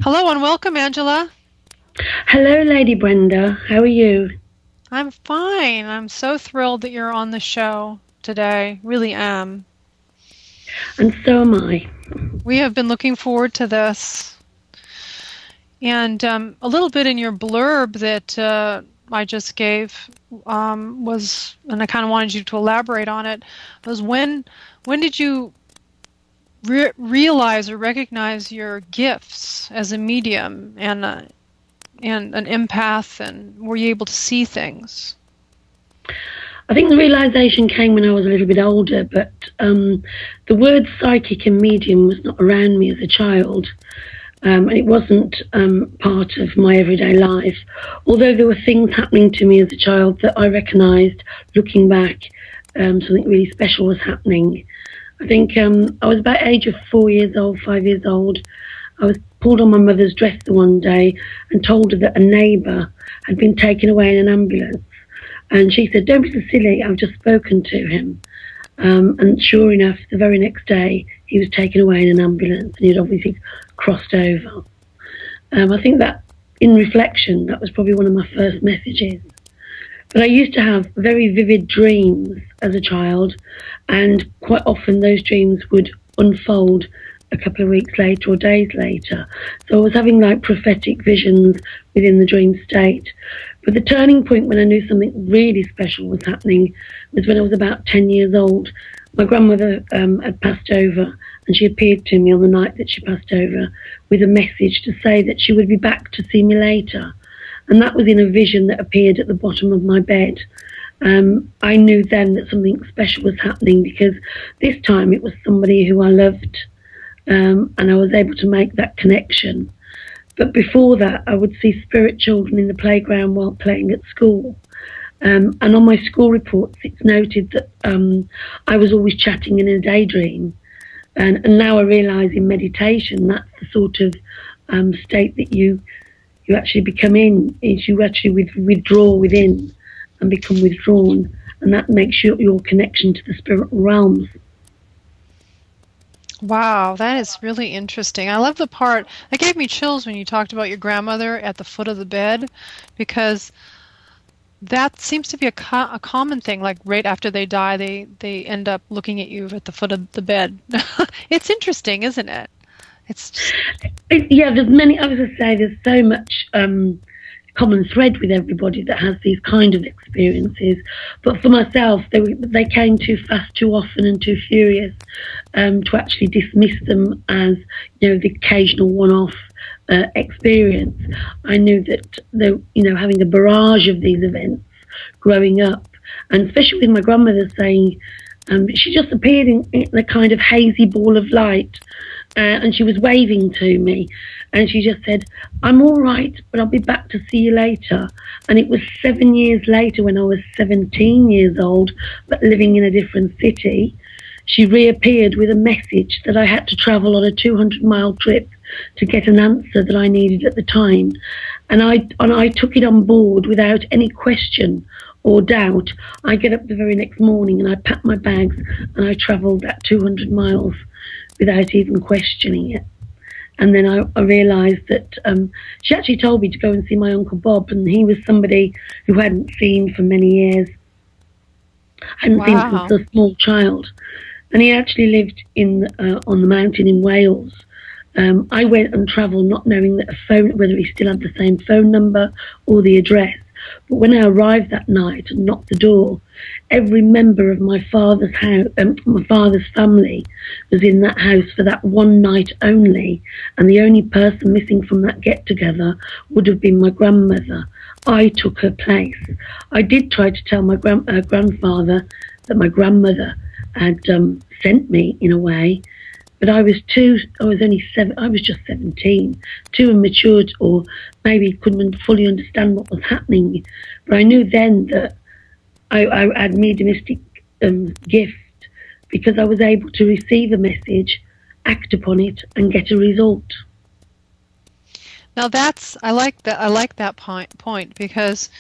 Hello and welcome, Angela. Hello, Lady Brenda. How are you? I'm fine. I'm so thrilled that you're on the show today. Really am. And so am I. We have been looking forward to this. And a little bit in your blurb that I just gave was, and I kind of wanted you to elaborate on it, was when did you realize or recognize your gifts as a medium and an empath, and were you able to see things? I think the realization came when I was a little bit older, but the word psychic and medium was not around me as a child. And it wasn't part of my everyday life. Although there were things happening to me as a child that I recognised, looking back, something really special was happening. I think I was about age of 4 years old, 5 years old. I was pulled on my mother's dresser one day and told her that a neighbour had been taken away in an ambulance. And she said, "Don't be so silly, I've just spoken to him." And sure enough, the very next day, he was taken away in an ambulance and he'd obviously crossed over. I think that, in reflection, that was probably one of my first messages. But I used to have very vivid dreams as a child, and quite often those dreams would unfold a couple of weeks later or days later. So I was having like prophetic visions within the dream state. But the turning point when I knew something really special was happening was when I was about 10 years old. My grandmother had passed over, and she appeared to me on the night that she passed over with a message to say that she would be back to see me later. And that was in a vision that appeared at the bottom of my bed. I knew then that something special was happening, because this time it was somebody who I loved, and I was able to make that connection. But before that, I would see spirit children in the playground while playing at school. And on my school reports, it's noted that I was always chatting in a daydream. And now I realise in meditation, that's the sort of state that you actually become in, is you actually withdraw within and become withdrawn. And that makes your connection to the spiritual realms. Wow, that is really interesting. I love the part that gave me chills when you talked about your grandmother at the foot of the bed, because that seems to be a common thing. Like right after they die, they end up looking at you at the foot of the bed. It's interesting, isn't it? It's just... Yeah, there's many. I was going to say there's so much common thread with everybody that has these kind of experiences. But for myself, they came too fast, too often, and too furious to actually dismiss them as, the occasional one-off experience. I knew that having a barrage of these events growing up, and especially with my grandmother saying she just appeared in a kind of hazy ball of light. And she was waving to me, and she just said, "I'm all right, but I'll be back to see you later." And it was 7 years later, when I was 17 years old, but living in a different city, she reappeared with a message that I had to travel on a 200-mile trip to get an answer that I needed at the time. And I took it on board without any question or doubt. I get up the very next morning and I packed my bags and I travelled that 200 miles without even questioning it. And then I realised that she actually told me to go and see my Uncle Bob, and he was somebody who I hadn't seen for many years. I hadn't seen since a small child. And he actually lived on the mountain in Wales. I went and travelled not knowing that whether he still had the same phone number or the address. But when I arrived that night and knocked the door, every member of my father's house, my father's family, was in that house for that one night only, and the only person missing from that get-together would have been my grandmother. I took her place. I did try to tell my grandfather that my grandmother had sent me, in a way, but I was just 17, too immature, or maybe couldn't fully understand what was happening. But I knew then that I had mediumistic gift, because I was able to receive a message, act upon it, and get a result. Now I like that point, because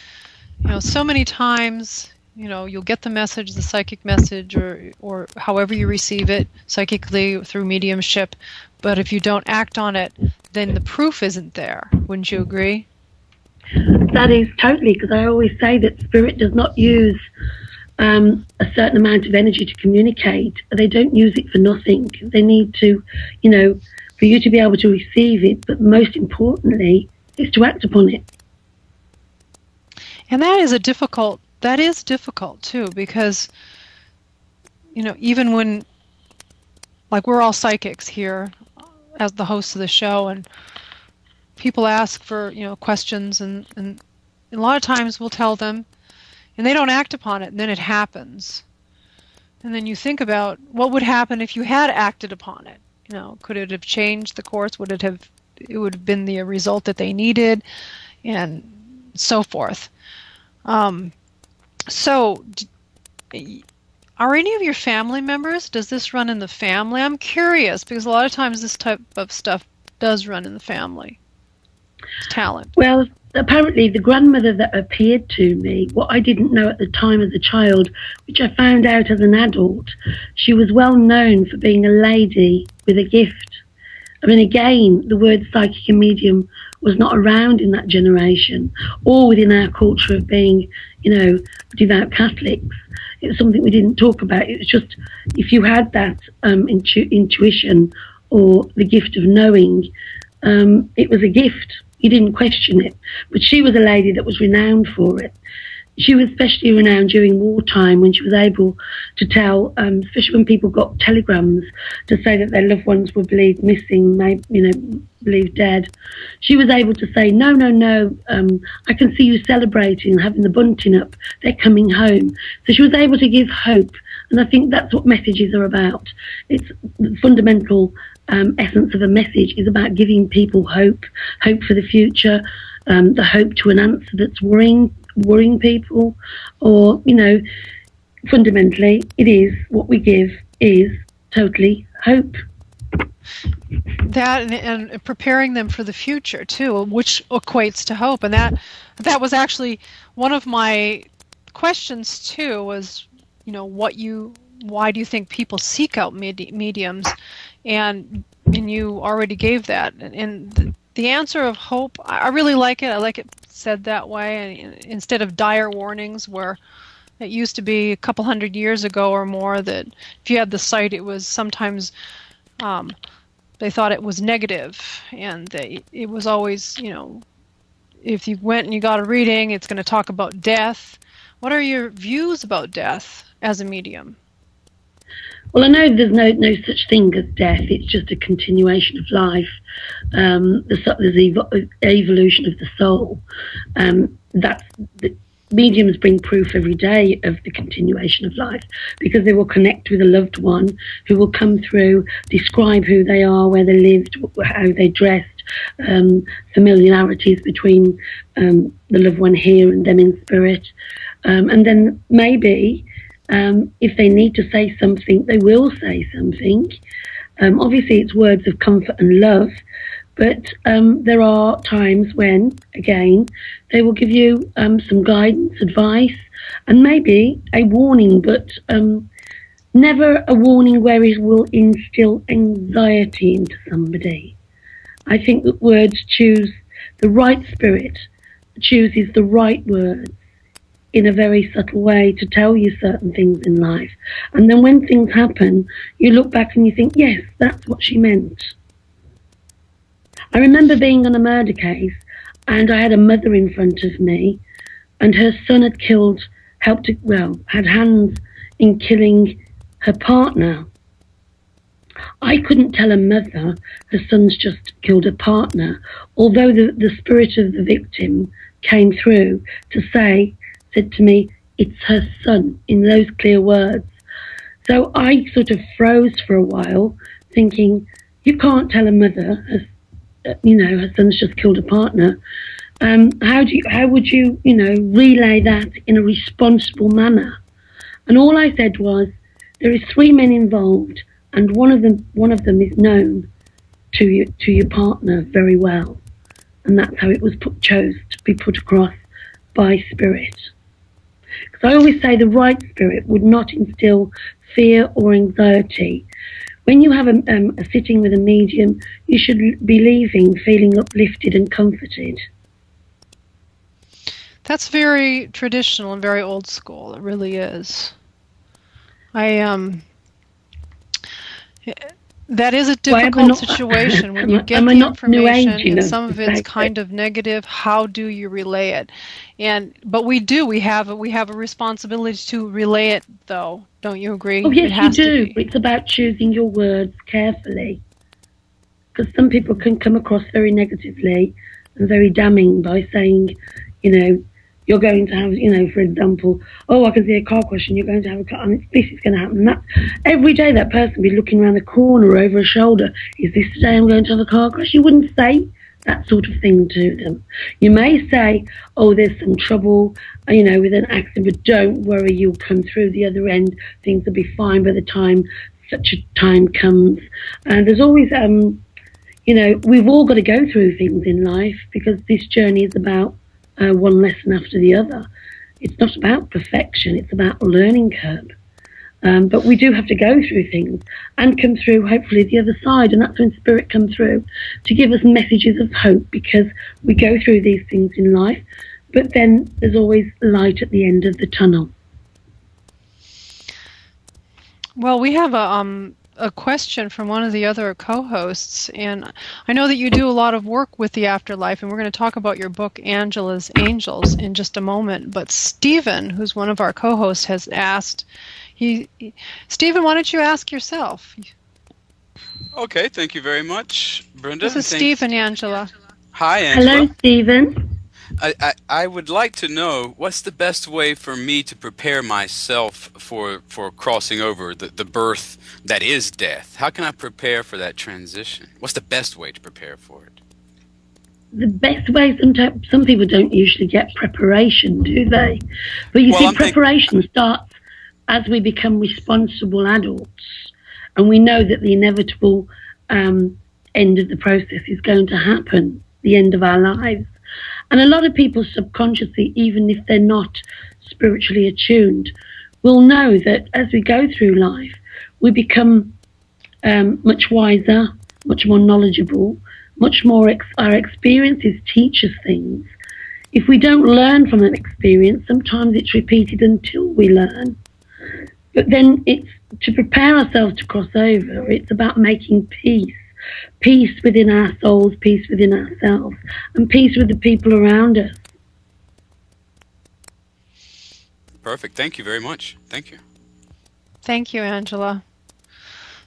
so many times you'll get the message, the psychic message, or however you receive it, psychically through mediumship. But if you don't act on it, then the proof isn't there. Wouldn't you agree? That is totally, because I always say that spirit does not use a certain amount of energy to communicate. They don't use it for nothing. They need to, for you to be able to receive it, but most importantly, is to act upon it. And that is difficult too, because, even when, like, we're all psychics here as the hosts of the show, and people ask for, questions, and a lot of times we'll tell them, and they don't act upon it, and then it happens. And then you think about what would happen if you had acted upon it. Could it have changed the course? It would have been the result that they needed, and so forth. So, are any of your family members, does this run in the family? I'm curious, because a lot of times this type of stuff does run in the family. It's talent. Well, apparently the grandmother that appeared to me, what I didn't know at the time as a child, which I found out as an adult, she was well known for being a lady with a gift. I mean, again, the word psychic and medium was not around in that generation, or within our culture of being, devout Catholics. It was something we didn't talk about. It was just, if you had that intuition or the gift of knowing, it was a gift. You didn't question it. But she was a lady that was renowned for it. She was especially renowned during wartime, when she was able to tell, especially when people got telegrams to say that their loved ones were believed missing, believed dead. She was able to say, no, I can see you celebrating and having the bunting up. They're coming home. So she was able to give hope. And I think that's what messages are about. It's the fundamental essence of a message is about giving people hope for the future, the hope to an answer that's worrying people, or fundamentally it is what we give is totally hope. That and preparing them for the future too, which equates to hope. And that was actually one of my questions too, was why do you think people seek out mediums? And you already gave that. And the answer of hope, I really like it. I like it said that way, and instead of dire warnings, where it used to be a couple hundred years ago or more that if you had the sight, it was sometimes they thought it was negative, and it was always, if you went and you got a reading, it's going to talk about death. What are your views about death as a medium? Well, I know there's no such thing as death. It's just a continuation of life. There's evolution of the soul. Mediums bring proof every day of the continuation of life, because they will connect with a loved one who will come through, describe who they are, where they lived, how they dressed, familiarities between the loved one here and them in spirit. And then maybe if they need to say something, they will say something. Obviously, it's words of comfort and love, but there are times when, again, they will give you some guidance, advice, and maybe a warning, but never a warning where it will instill anxiety into somebody. I think that words choose the right spirit, chooses the right words in a very subtle way to tell you certain things in life. And then when things happen, you look back and you think, yes, that's what she meant. I remember being on a murder case, and I had a mother in front of me, and her son had hands in killing her partner. I couldn't tell a mother her son's just killed a partner, although the spirit of the victim came through to said to me, it's her son, in those clear words. So I sort of froze for a while, thinking, you can't tell a mother, her son's just killed a partner. How would you relay that in a responsible manner? And all I said was, there is 3 men involved, and one of them is known to your partner very well, and that's how it was chose to be put across by spirit. Because I always say the right spirit would not instill fear or anxiety. When you have a sitting with a medium, you should be leaving feeling uplifted and comforted. That's very traditional and very old school. It really is. I that is a difficult situation when you get the information and some of it's kind of negative. How do you relay it? But we have a responsibility to relay it, though. Don't you agree? Oh yes, you do. It's about choosing your words carefully, because some people can come across very negatively and very damning by saying, you're going to have, for example, I can see a car crash and you're going to have a car, and this is going to happen. That every day that person will be looking around the corner over a shoulder. Is this the day I'm going to have a car crash? You wouldn't say that sort of thing to them. You may say, there's some trouble, with an accident, but don't worry, you'll come through the other end. Things will be fine by the time such a time comes. And there's always, we've all got to go through things in life, because this journey is about one lesson after the other. It's not about perfection, it's about a learning curve. But we do have to go through things and come through, hopefully, the other side. And that's when Spirit comes through to give us messages of hope, because we go through these things in life, but then there's always light at the end of the tunnel. Well, we have a question from one of the other co-hosts, and I know that you do a lot of work with the afterlife, and we're going to talk about your book Angela's Angels in just a moment. But Stephen, who's one of our co-hosts, has asked, Stephen, why don't you ask yourself? Okay, thank you very much, Brenda. This is Stephen, Angela. Hi, Angela. Hello, Stephen. I would like to know, what's the best way for me to prepare myself for crossing over the birth that is death? How can I prepare for that transition? What's the best way to prepare for it? The best way, sometimes, some people don't usually get preparation, do they? But you see, preparation starts as we become responsible adults, and we know that the inevitable end of the process is going to happen, the end of our lives. And a lot of people subconsciously, even if they're not spiritually attuned, will know that as we go through life, we become much wiser, much more knowledgeable, much more, our experiences teach us things. If we don't learn from an experience, sometimes it's repeated until we learn. But then it's to prepare ourselves to cross over, it's about making peace. Peace within our souls, peace within ourselves, and peace with the people around us. Perfect. Thank you very much. Thank you. Thank you, Angela.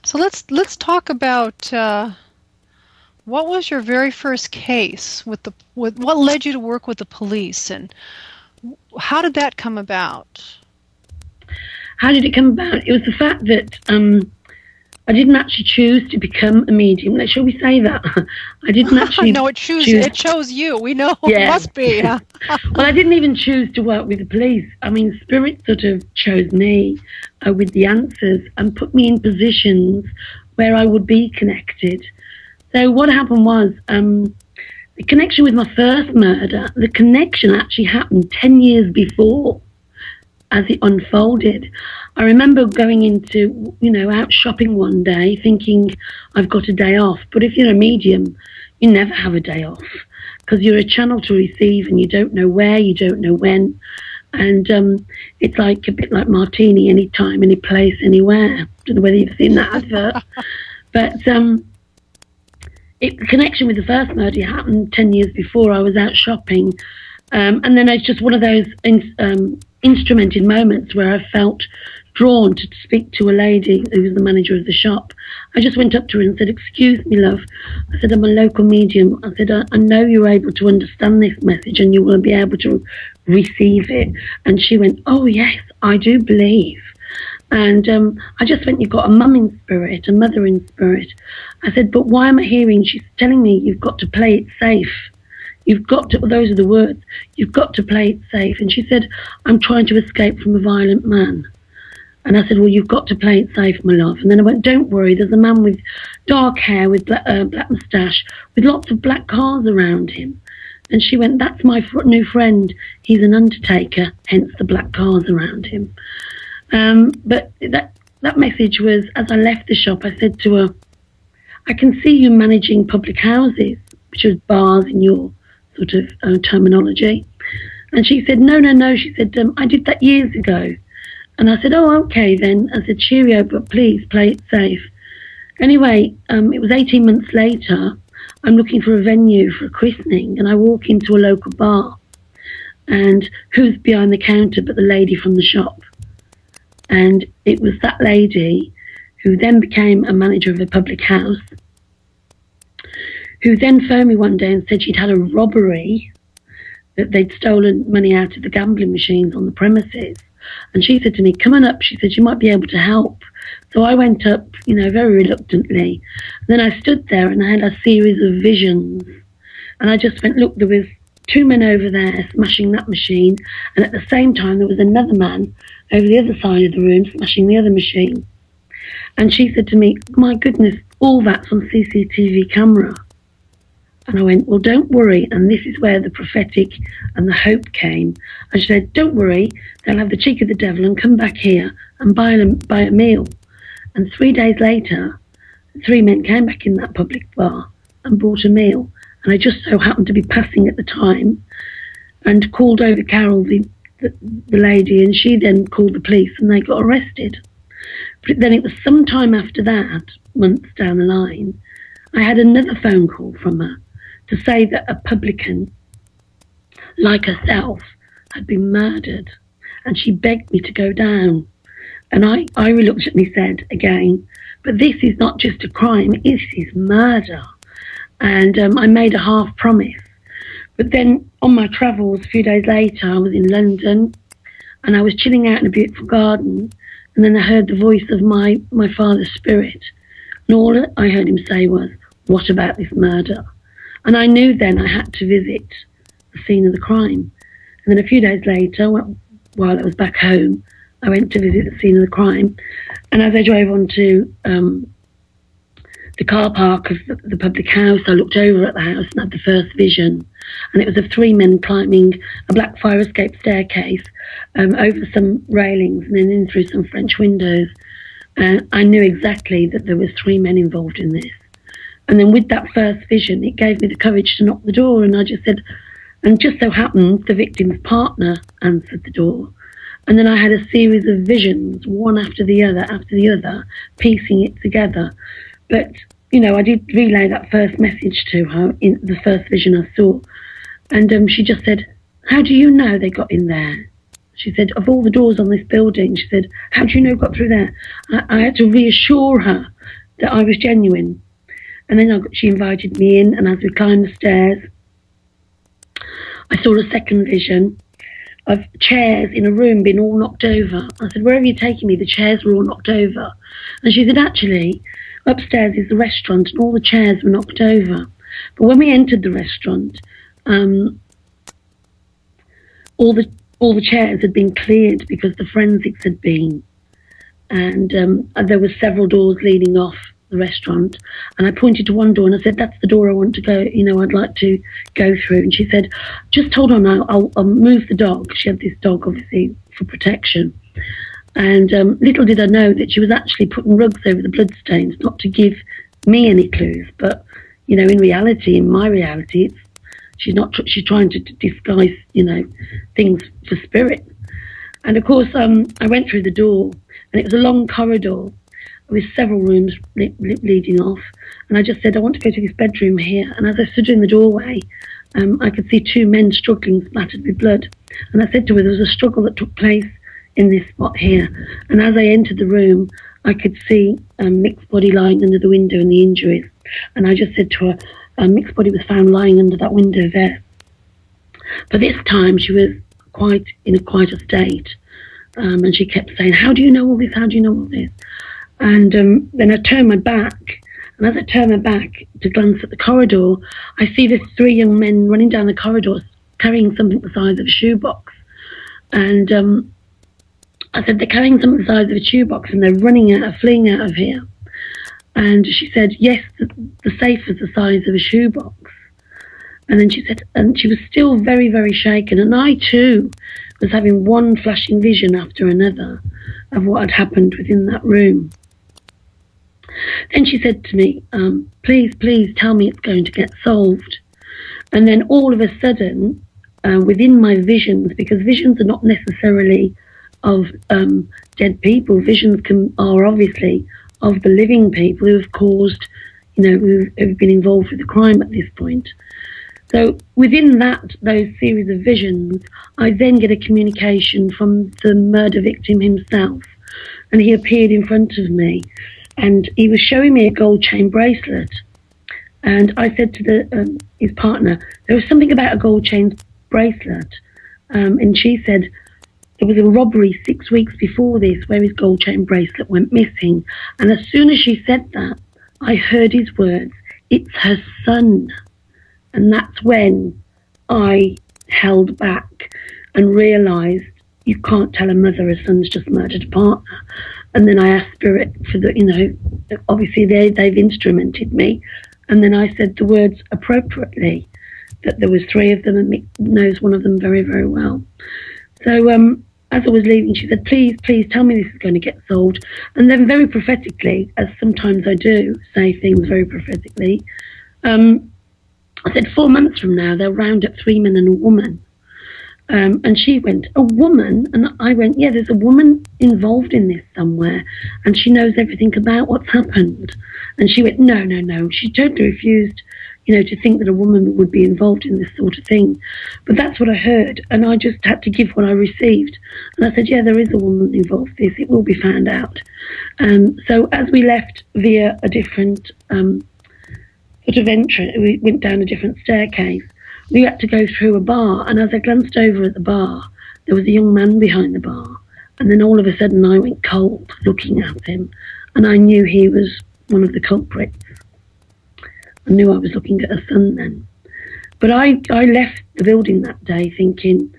So let's talk about what was your very first case with what led you to work with the police, and how did that come about? How did it come about? It was the fact that I didn't actually choose to become a medium. Shall we say that? I didn't actually. No, it chose you. We know. Yeah. It must be. Well, I didn't even choose to work with the police. I mean, Spirit sort of chose me with the answers and put me in positions where I would be connected. So what happened was the connection with my first murder, the connection actually happened 10 years before. As it unfolded, I remember going into, out shopping one day thinking I've got a day off. But if you're a medium, you never have a day off, because you're a channel to receive and you don't know where, you don't know when. And it's like a bit like Martini, anytime, any place, anywhere. I don't know whether you've seen that advert. But the connection with the first murder happened 10 years before. I was out shopping. And then it's just one of those instrumented moments where I felt drawn to speak to a lady who was the manager of the shop. I just went up to her and said, "Excuse me, love." I said, "I'm a local medium." I said, I know you're able to understand this message and you will be able to receive it." And she went, "Oh, yes, I do believe." And I just went, "You've got a mum in spirit, a mother in spirit." I said, "But why am I hearing?" She's telling me, "You've got to play it safe. You've got to," those are the words, "you've got to play it safe." And she said, "I'm trying to escape from a violent man." And I said, "Well, you've got to play it safe, my love." And then I went, "Don't worry, there's a man with dark hair, with black moustache, with lots of black cars around him. And she went, that's my new friend. He's an undertaker, hence the black cars around him. But that message was, as I left the shop, I said to her, I can see you managing public houses, which was bars in your sort of terminology. And she said, no. She said, I did that years ago. And I said, oh, okay then. I said, cheerio, but please play it safe. Anyway, it was 18 months later. I'm looking for a venue for a christening, and I walk into a local bar. And who's behind the counter but the lady from the shop? And it was that lady who then became a manager of a public house, who then phoned me one day and said she'd had a robbery, that they'd stolen money out of the gambling machines on the premises. And she said to me, come on up. She said, you might be able to help. So I went up, very reluctantly. And then I stood there and I had a series of visions. And I just went, look, there was 2 men over there smashing that machine. And at the same time, there was another man over the other side of the room smashing the other machine. And she said to me, my goodness, all that's on CCTV camera. And I went, well, don't worry. And this is where the prophetic and the hope came. And she said, don't worry, they'll have the cheek of the devil and come back here and buy a meal. And 3 days later, 3 men came back in that public bar and bought a meal. And I just so happened to be passing at the time and called over Carol, the lady, and she then called the police and they got arrested. But then it was some time after that, months down the line, I had another phone call from her to say that a publican like herself had been murdered, and she begged me to go down. And I reluctantly said again, but this is not just a crime, this is murder. And I made a half promise. But then on my travels a few days later, I was in London and I was chilling out in a beautiful garden, and then I heard the voice of my father's spirit, and all I heard him say was, what about this murder? And I knew then I had to visit the scene of the crime. And then a few days later, while I was back home, I went to visit the scene of the crime. And as I drove onto the car park of the public house, I looked over at the house and had the first vision. And it was of 3 men climbing a black fire escape staircase over some railings and then in through some French windows. I knew exactly that there was 3 men involved in this. And then with that first vision, it gave me the courage to knock the door. And I just said, and just so happened, the victim's partner answered the door. And then I had a series of visions, one after the other, piecing it together. But, I did relay that first message to her in the first vision I saw. And she just said, how do you know they got in there? She said, of all the doors on this building, she said, how do you know got through there? I had to reassure her that I was genuine. And then she invited me in, and as we climbed the stairs, I saw a second vision of chairs in a room being all knocked over. I said, where are you taking me? The chairs were all knocked over. And she said, actually, upstairs is the restaurant, and all the chairs were knocked over. But when we entered the restaurant, all the chairs had been cleared because the forensics had been. And there were several doors leading off the restaurant, and I pointed to one door and I said, that's the door I want to go, I'd like to go through. And she said, just hold on, I'll move the dog. She had this dog obviously for protection. And little did I know that she was actually putting rugs over the bloodstains, not to give me any clues, but in my reality, she's trying to disguise things for spirit. And of course I went through the door, and it was a long corridor with several rooms leading off, and I just said, I want to go to this bedroom here. And as I stood in the doorway, I could see 2 men struggling, splattered with blood. And I said to her, there was a struggle that took place in this spot here. And as I entered the room, I could see Mick's body lying under the window and the injuries. And I just said to her, Mick's body was found lying under that window there. But this time she was in quite a state, and she kept saying, how do you know all this? How do you know all this? And then I turned my back, and as I turned my back to glance at the corridor, I see these 3 young men running down the corridor carrying something the size of a shoebox. And I said, they're carrying something the size of a shoebox and they're fleeing out of here. And she said, yes, the safe is the size of a shoebox. And then she said, and she was still very, very shaken. And I too was having one flashing vision after another of what had happened within that room. Then she said to me, please, please tell me it's going to get solved. And then all of a sudden, within my visions, because visions are not necessarily of dead people, visions are obviously of the living people who have caused, who have been involved with the crime at this point. So within those series of visions, I then get a communication from the murder victim himself. And he appeared in front of me and he was showing me a gold chain bracelet. And I said to his partner, there was something about a gold chain bracelet. And she said, there was a robbery 6 weeks before this where his gold chain bracelet went missing. And as soon as she said that, I heard his words, it's her son. And that's when I held back and realised you can't tell a mother her son's just murdered a partner. And then I asked Spirit for obviously they've instrumented me. And then I said the words appropriately, that there was 3 of them and Mick knows one of them very, very well. So as I was leaving, she said, please, please tell me this is going to get solved. And then very prophetically, as sometimes I do, say things very prophetically, I said 4 months from now, they'll round up 3 men and a woman. And she went, a woman? And I went, yeah, there's a woman involved in this somewhere, and she knows everything about what's happened. And she went, no, no, no. She totally refused, to think that a woman would be involved in this sort of thing. But that's what I heard, and I just had to give what I received. And I said, yeah, there is a woman involved in this. It will be found out. So as we left via a different sort of entrance, we went down a different staircase. We had to go through a bar, and as I glanced over at the bar, there was a young man behind the bar. And then all of a sudden I went cold looking at him, and I knew he was one of the culprits. I knew I was looking at a son then. But I left the building that day thinking,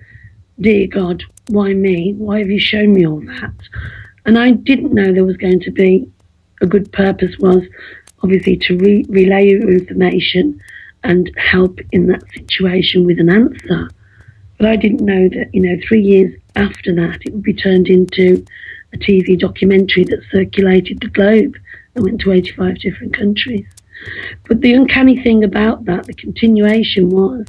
dear God, why me? Why have you shown me all that? And I didn't know there was going to be a good purpose, was obviously to relay your information and help in that situation with an answer. But I didn't know that, 3 years after that, it would be turned into a TV documentary that circulated the globe and went to 85 different countries. But the uncanny thing about that, the continuation was,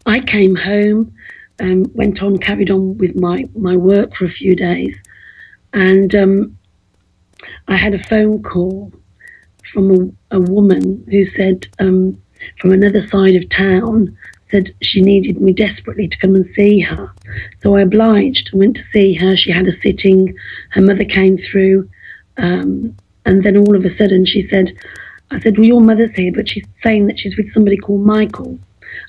I came home, carried on with my work for a few days, and I had a phone call from a woman who said, from another side of town, said she needed me desperately to come and see her. So I obliged and went to see her. She had a sitting. Her mother came through. And then all of a sudden I said, well, your mother's here, but she's saying that she's with somebody called Michael.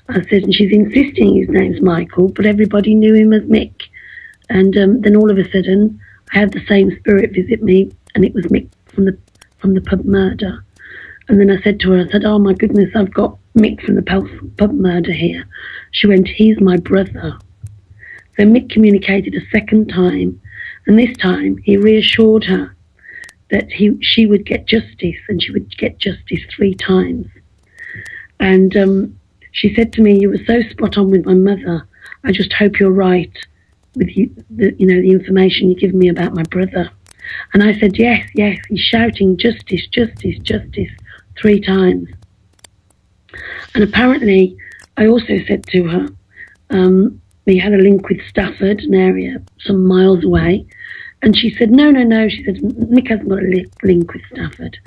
I said, and she's insisting his name's Michael, but everybody knew him as Mick. And then all of a sudden, I had the same spirit visit me, and it was Mick from the pub murder. And then I said to her, oh my goodness, I've got Mick from the pub murder here. She went, he's my brother. So Mick communicated a second time, and this time he reassured her that she would get justice, and she would get justice 3 times. And she said to me, you were so spot on with my mother. I just hope you're right with the information you give me about my brother. And I said, yes, yes. He's shouting justice, justice, justice 3 times. And apparently, I also said to her, we had a link with Stafford, an area some miles away. And she said, no, no, no. She said, Mick hasn't got a link with Stafford.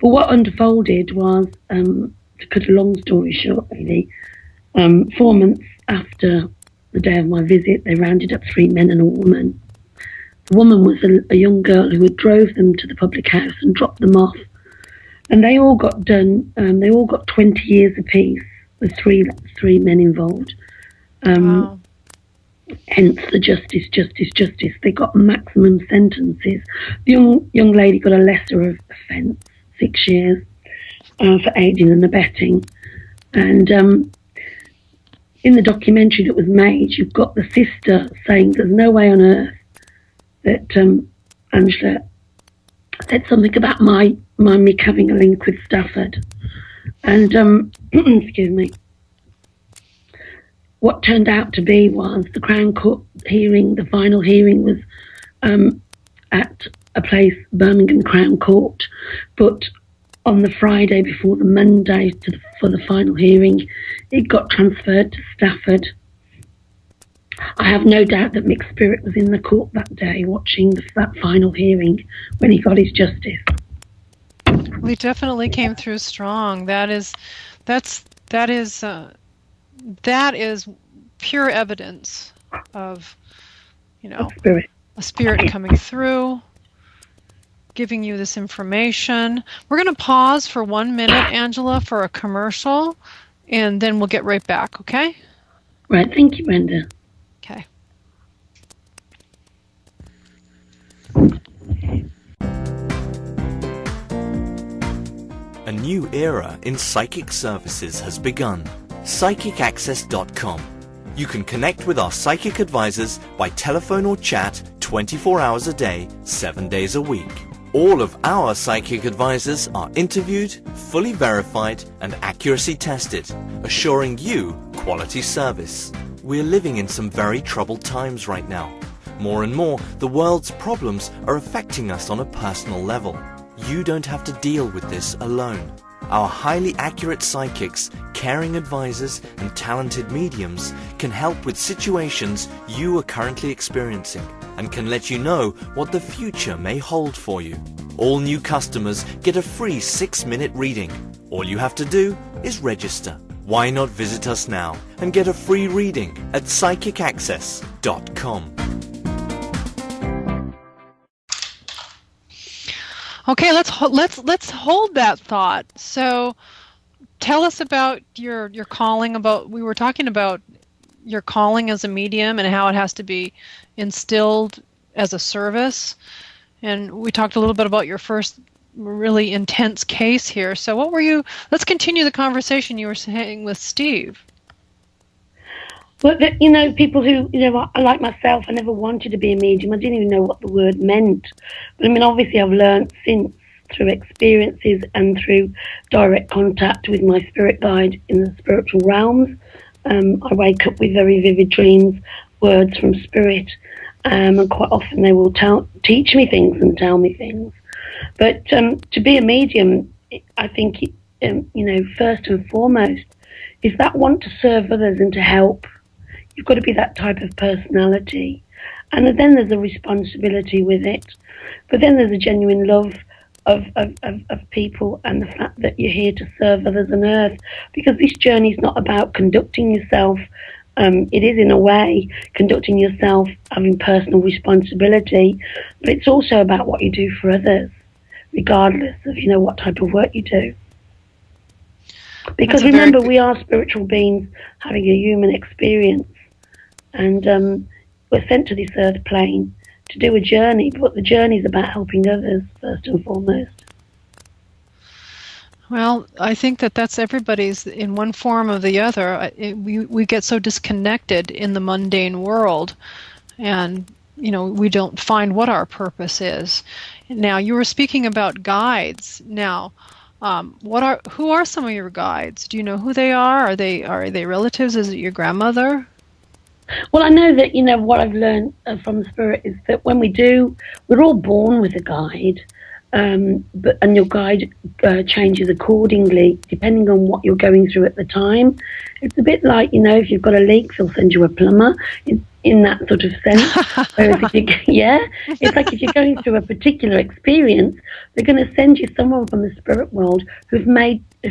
But what unfolded was, to cut a long story short, really, 4 months after the day of my visit, they rounded up 3 men and a woman. The woman was a young girl who had drove them to the public house and dropped them off. And they all got done, they all got 20 years apiece, with three men involved. Wow. Hence the justice, justice, justice. They got maximum sentences. The young lady got a lesser offence, 6 years, for aiding and abetting. And in the documentary that was made, you've got the sister saying there's no way on earth that Angela said something about my Mick having a link with Stafford. And, excuse me, what turned out to be was the Crown Court hearing, the final hearing was at a place, Birmingham Crown Court, but on the Friday before the Monday for the final hearing, it got transferred to Stafford. I have no doubt that Mick's spirit was in the court that day watching that final hearing when he got his justice. We definitely came through strong. That is pure evidence of, a spirit coming through, giving you this information. We're going to pause for 1 minute, Angela, for a commercial, and then we'll get right back, okay? Right, thank you, Brenda. Okay. A new era in psychic services has begun. PsychicAccess.com. You can connect with our psychic advisors by telephone or chat 24 hours a day, 7 days a week. All of our psychic advisors are interviewed, fully verified and accuracy tested, assuring you quality service. We're living in some very troubled times right now. More and more, the world's problems are affecting us on a personal level. You don't have to deal with this alone. Our highly accurate psychics, caring advisors and talented mediums can help with situations you are currently experiencing and can let you know what the future may hold for you. All new customers get a free 6-minute reading. All you have to do is register. Why not visit us now and get a free reading at PsychicAccess.com. Okay, let's hold that thought. So, tell us about your calling. We were talking about your calling as a medium and how it has to be instilled as a service. And we talked a little bit about your first really intense case here. So, let's continue the conversation you were saying with Steve. Well, people who, like myself, I never wanted to be a medium. I didn't even know what the word meant. But I mean, obviously I've learned since through experiences and through direct contact with my spirit guide in the spiritual realms. I wake up with very vivid dreams, words from spirit, and quite often they will teach me things and tell me things. But to be a medium, I think, first and foremost, is that want to serve others and to help. You've got to be that type of personality. And then there's a responsibility with it. But then there's a genuine love of people and the fact that you're here to serve others on earth. Because this journey is not about conducting yourself. It is, in a way, conducting yourself, having personal responsibility. But it's also about what you do for others, regardless of, what type of work you do. Because remember, we are spiritual beings having a human experience. And we're sent to this earth plane to do a journey, but the journey is about helping others first and foremost. Well, I think that's everybody's in one form or the other. We get so disconnected in the mundane world, and we don't find what our purpose is. Now, you were speaking about guides. Now, who are some of your guides? Do you know who they are? Are they relatives? Is it your grandmother? Well, I know that, what I've learned from Spirit is that when we're all born with a guide, and your guide changes accordingly depending on what you're going through at the time. It's a bit like, if you've got a leak, they'll send you a plumber in that sort of sense. Whereas it's like if you're going through a particular experience, they're going to send you someone from the spirit world who've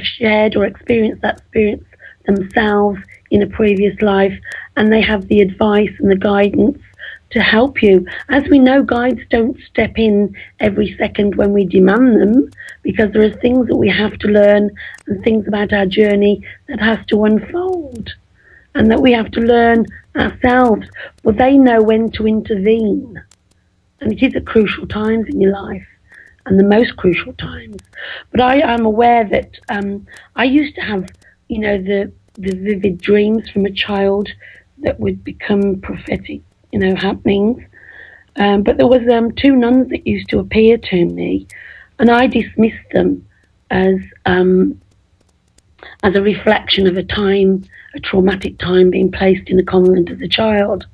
shared or experienced that experience themselves in a previous life, and they have the advice and the guidance to help you. As we know, guides don't step in every second when we demand them, because there are things that we have to learn and things about our journey that has to unfold and that we have to learn ourselves. But they know when to intervene, and it is at crucial times in your life, and the most crucial times. But I am aware that I used to have, the vivid dreams from a child that would become prophetic, happenings. But there was 2 nuns that used to appear to me, and I dismissed them as as a reflection of a time, a traumatic time, being placed in a convent as a child.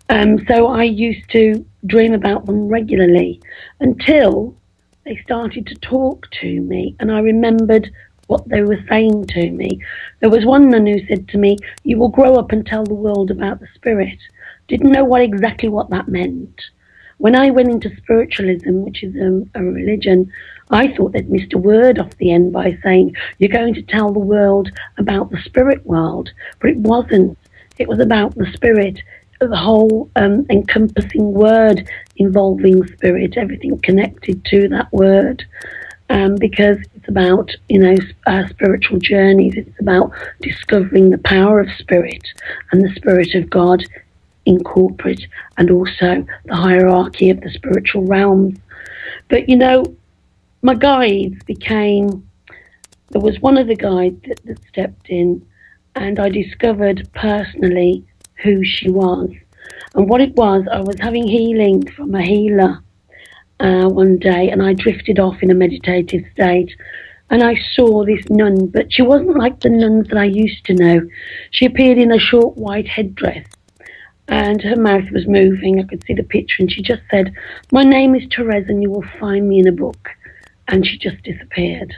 So I used to dream about them regularly until they started to talk to me, and I remembered what they were saying to me. There was one nun who said to me, "You will grow up and tell the world about the spirit." Didn't know exactly what that meant. When I went into spiritualism, which is a religion, I thought they'd missed a word off the end by saying, "You're going to tell the world about the spirit world." But it wasn't. It was about the spirit, the whole encompassing word involving spirit, everything connected to that word. Because it's about, our spiritual journeys. It's about discovering the power of spirit and the spirit of God in corporate, and also the hierarchy of the spiritual realms. But, my guides there was one of the guides that stepped in, and I discovered personally who she was. And what it was, I was having healing from a healer one day, and I drifted off in a meditative state, and I saw this nun, but she wasn't like the nuns that I used to know. She appeared in a short white headdress, and her mouth was moving. I could see the picture, and she just said, "My name is Therese, and you will find me in a book." And she just disappeared.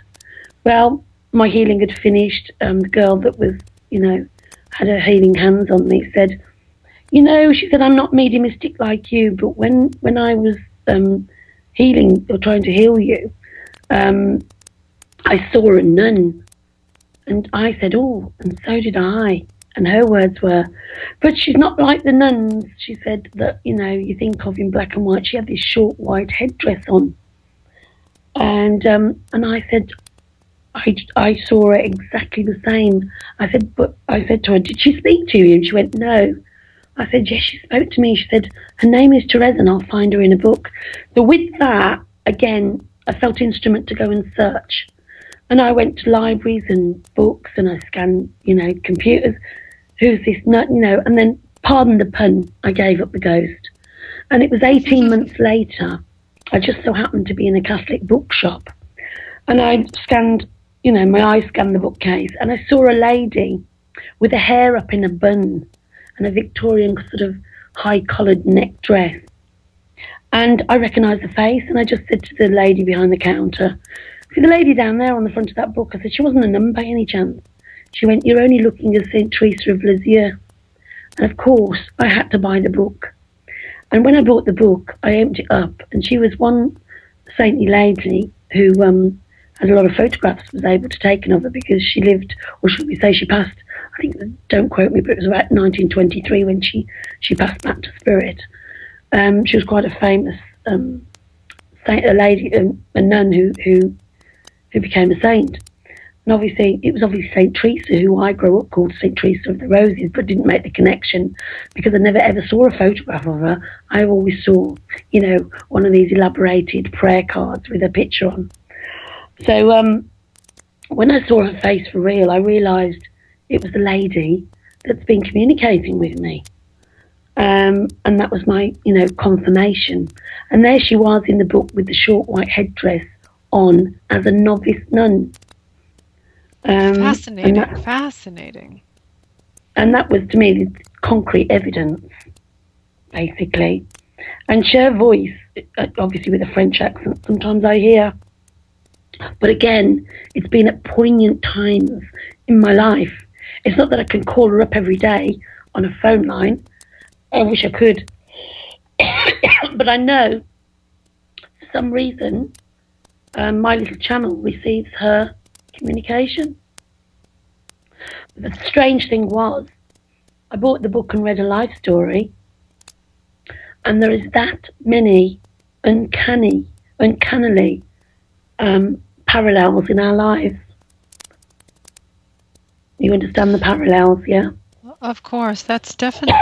Well, my healing had finished. The girl that was, had her healing hands on me said, she said, "I'm not mediumistic like you, but when I was healing or trying to heal you, I saw a nun." And I said, "Oh, and so did I." And her words were, "But she's not like the nuns," she said, "that, you think of in black and white. She had this short white headdress on." And I said, I saw her exactly the same. I said to her, "Did she speak to you?" And she went, "No." I said, "Yes, she spoke to me." She said, "Her name is Therese, and I'll find her in a book." So with that, again, I felt instrument to go and search. And I went to libraries and books, and I scanned, computers. Who's this nut, and then, pardon the pun, I gave up the ghost. And it was 18 months later, I just so happened to be in a Catholic bookshop, and I scanned, my eyes scanned the bookcase, and I saw a lady with her hair up in a bun and a Victorian sort of high-collared neck dress. And I recognised the face, and I just said to the lady behind the counter, "See the lady down there on the front of that book?" I said, "She wasn't a nun by any chance." She went, "You're only looking at St. Teresa of Lisieux." And of course, I had to buy the book. And when I bought the book, I opened it up, and she was one saintly lady who had a lot of photographs, was able to take of her, because she lived, or should we say she passed, I think, don't quote me, but it was about 1923 when she passed back to spirit. She was quite a famous saint, a lady, a nun who became a saint. And obviously, it was obviously St. Teresa, who I grew up called St. Teresa of the Roses, but didn't make the connection because I never ever saw a photograph of her. I always saw, one of these elaborated prayer cards with a picture on. So when I saw her face for real, I realised it was the lady that's been communicating with me. And that was my, confirmation. And there she was in the book with the short white headdress on as a novice nun. Fascinating. And that was, to me, the concrete evidence, basically. And her voice, obviously with a French accent, sometimes I hear. But again, it's been at poignant times in my life. It's not that I can call her up every day on a phone line. I wish I could. But I know, for some reason, my little channel receives her communication. The strange thing was, I bought the book and read a life story, and there is that many uncannily parallels in our lives. You understand the parallels, yeah? Of course, that's definitely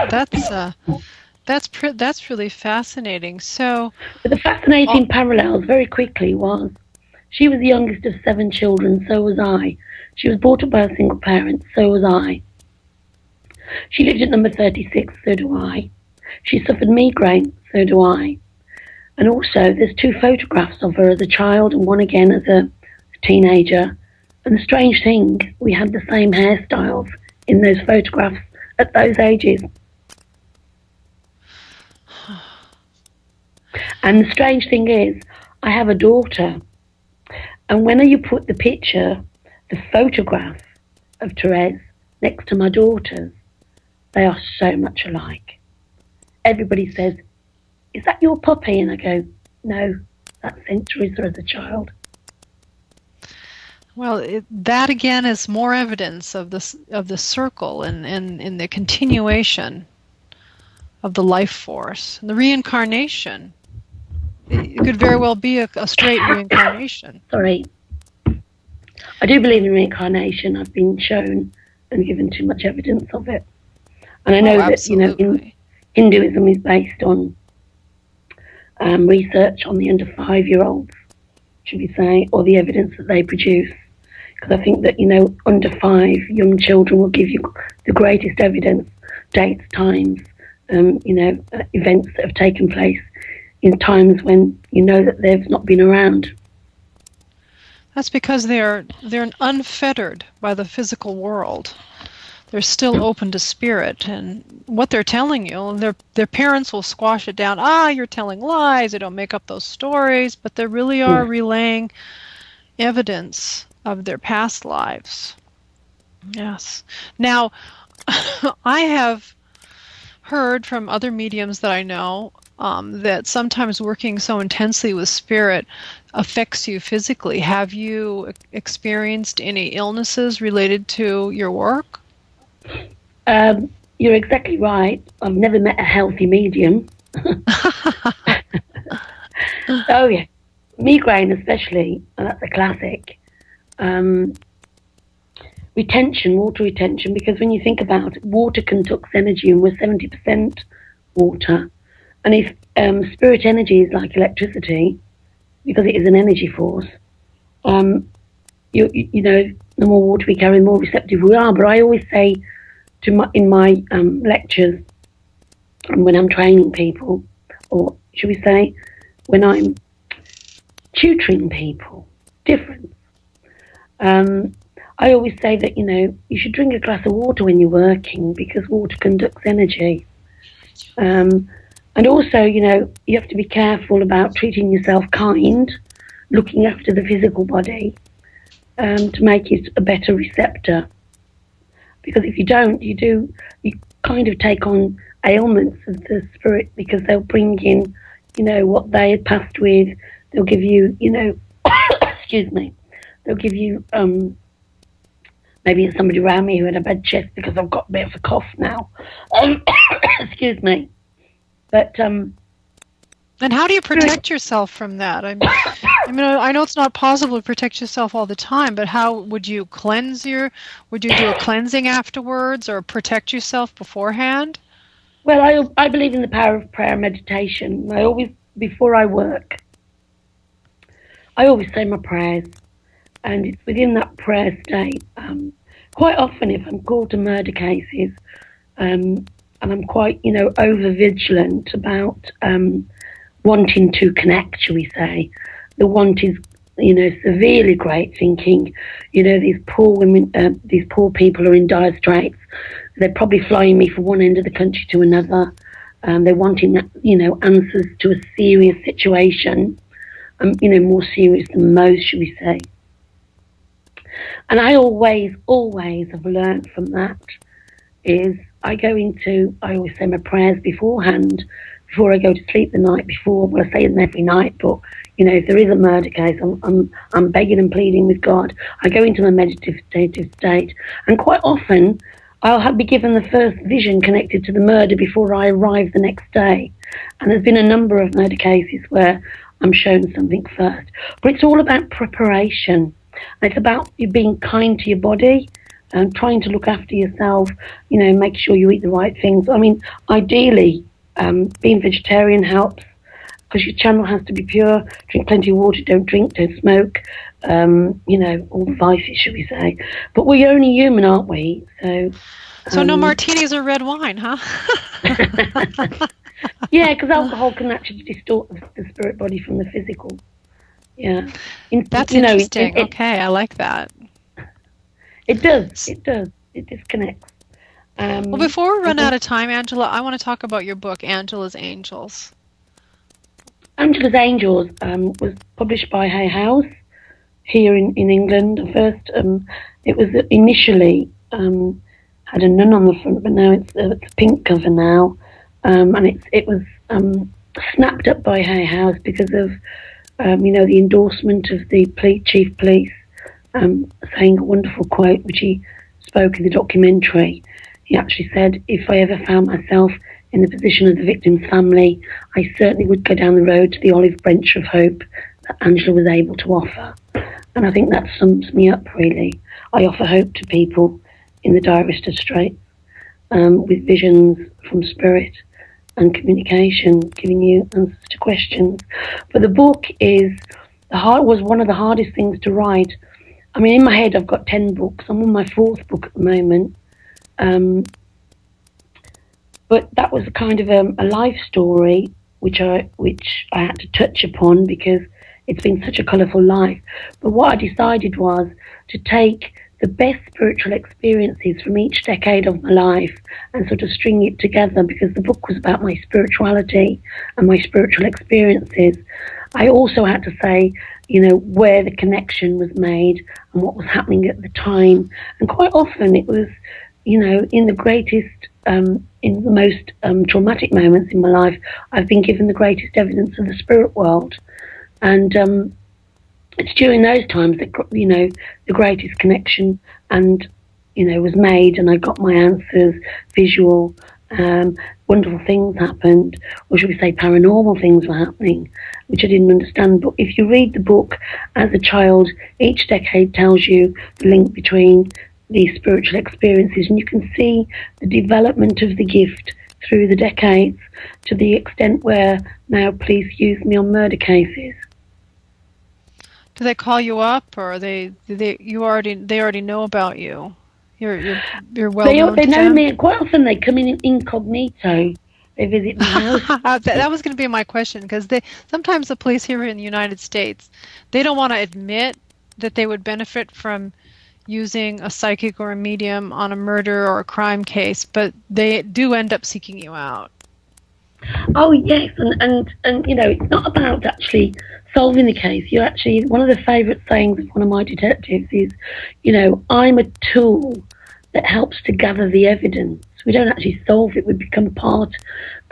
that's really fascinating. So, but the fascinating parallels very quickly was, she was the youngest of 7 children, so was I. She was brought up by a single parent, so was I. She lived at number 36, so do I. She suffered migraine, so do I. And also, there's 2 photographs of her as a child and one again as a teenager, And the strange thing, we had the same hairstyles in those photographs at those ages. And the strange thing is, I have a daughter, and when you put the picture, the photograph of Therese next to my daughter's, they are so much alike. Everybody says, "Is that your puppy?" And I go, "No, that's Saint Teresa as a child." Well, that again is more evidence of the circle and the continuation of the life force, and the reincarnation. It could very well be a straight reincarnation. Sorry. I do believe in reincarnation. I've been shown and given too much evidence of it. And I know that, Hinduism is based on research on the under 5-year-olds, should we say, or the evidence that they produce. Because I think that, under 5 young children will give you the greatest evidence, dates, times, events that have taken place in times when you know that they've not been around. That's because they're unfettered by the physical world. They're still open to spirit, and what they're telling you, their parents will squash it down. You're telling lies. They don't make up those stories, but they really are relaying evidence of their past lives. Yes. Now, I have heard from other mediums that I know that sometimes working so intensely with spirit affects you physically. Have you experienced any illnesses related to your work? You're exactly right. I've never met a healthy medium. Oh, yeah. Migraine especially, and that's a classic. Water retention, because when you think about it, water conducts energy, and we're 70% water. And if spirit energy is like electricity, because it is an energy force, the more water we carry, the more receptive we are. But I always say in my lectures, and when I'm training people, or should we say, when I'm tutoring people, different. I always say that, you should drink a glass of water when you're working, because water conducts energy. And also, you have to be careful about treating yourself kind, looking after the physical body, to make it a better receptor. Because if you don't, you kind of take on ailments of the spirit, because they'll bring in, what they had passed with. They'll give you, excuse me, they'll give you, maybe it's somebody around me who had a bad chest, because I've got a bit of a cough now. Excuse me. But and how do you protect yourself from that? I know it's not possible to protect yourself all the time, but how would you would you do a cleansing afterwards, or protect yourself beforehand? Well, I believe in the power of prayer and meditation. I always, before I work, I always say my prayers, and it's within that prayer state. Quite often, if I'm called to murder cases, and I'm quite, over vigilant about wanting to connect, shall we say. The want is, severely great, thinking, these poor women, these poor people are in dire straits. They're probably flying me from one end of the country to another. They're wanting, answers to a serious situation, more serious than most, should we say. And I always have learned from that is I always say my prayers beforehand, before I go to sleep the night before. Well, I say them every night, but, if there is a murder case, I'm begging and pleading with God. I go into my meditative state, and quite often I'll be given the first vision connected to the murder before I arrive the next day. And there's been a number of murder cases where I'm shown something first. But it's all about preparation. It's about you being kind to your body and trying to look after yourself, make sure you eat the right things. I mean, ideally, being vegetarian helps, because your channel has to be pure. Drink plenty of water, don't drink, don't smoke, all the vices, should we say. But we're only human, aren't we? So no martinis or red wine, huh? Yeah, because alcohol can actually distort the spirit body from the physical. Yeah. That's interesting. Okay, I like that. It does. It does. It disconnects. Well, before we run out of time, Angela, I want to talk about your book, Angela's Angels. Angela's Angels was published by Hay House here in England. First, it was initially had a nun on the front, but now it's a pink cover now, and it was snapped up by Hay House because of the endorsement of the chief police saying a wonderful quote which he spoke in the documentary. He actually said, "If I ever found myself in the position of the victim's family, I certainly would go down the road to the olive branch of hope that Angela was able to offer." And I think that sums me up, really. I offer hope to people in the direst of straits, with visions from spirit and communication, giving you answers to questions. But the book was one of the hardest things to write. I mean, in my head, I've got 10 books. I'm on my 4th book at the moment. But that was kind of a life story which I had to touch upon because it's been such a colourful life. But what I decided was to take the best spiritual experiences from each decade of my life and sort of string it together, because the book was about my spirituality and my spiritual experiences. I also had to say, where the connection was made and what was happening at the time. And quite often it was, in the greatest, in the most traumatic moments in my life, I've been given the greatest evidence of the spirit world. And it's during those times that, the greatest connection and, was made, and I got my answers, visual, wonderful things happened, or should we say paranormal things were happening, which I didn't understand. But if you read the book as a child, each decade tells you the link between these spiritual experiences, and you can see the development of the gift through the decades to the extent where now police use me on murder cases. Do they call you up, or they already know about you? You're well known. They know me. Quite often they come in incognito. They visit my house. That was going to be my question, because sometimes the police here in the United States, they don't want to admit that they would benefit from using a psychic or a medium on a murder or a crime case, but they do end up seeking you out. Oh yes, and it's not about actually solving the case. You're actually, one of the favourite sayings of one of my detectives is, I'm a tool that helps to gather the evidence. We don't actually solve it, we become part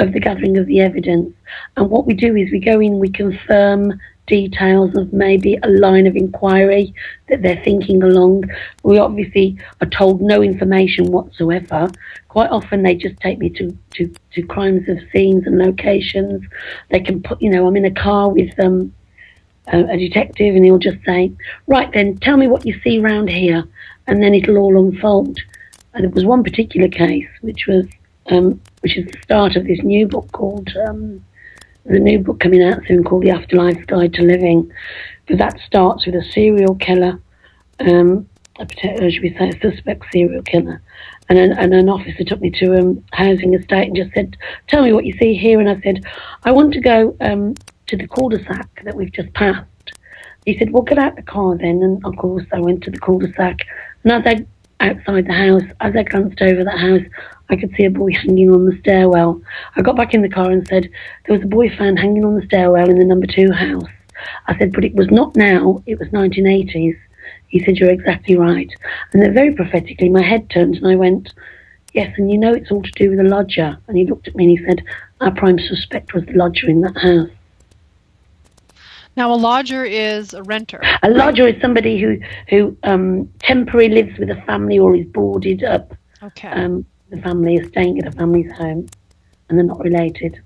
of the gathering of the evidence. And what we do is we go in, we confirm details of maybe a line of inquiry that they're thinking along. We obviously are told no information whatsoever. Quite often they just take me to crimes of scenes and locations. They can put, I'm in a car with a detective, and he'll just say, "Right then, tell me what you see round here," and then it'll all unfold. And there was one particular case which is the start of this new book called the new book coming out soon called The Afterlife's Guide to Living, because that starts with a serial killer, should we say a suspect serial killer, and an officer took me to a housing estate and just said, "Tell me what you see here," and I said, "I want to go to the cul-de-sac that we've just passed." He said, "Well, get out the car then," and of course I went to the cul-de-sac, and as I outside the house, as I glanced over that house, I could see a boy hanging on the stairwell. I got back in the car and said, "There was a boy found hanging on the stairwell in the number 2 house." I said, "But it was not now, it was 1980s. He said, "You're exactly right." And then very prophetically, my head turned and I went, "Yes, and it's all to do with the lodger." And he looked at me and he said, "Our prime suspect was the lodger in that house." Now, a lodger is a renter. A lodger is somebody who temporarily lives with a family or is boarded up. Okay. The family is staying at a family's home, and they're not related.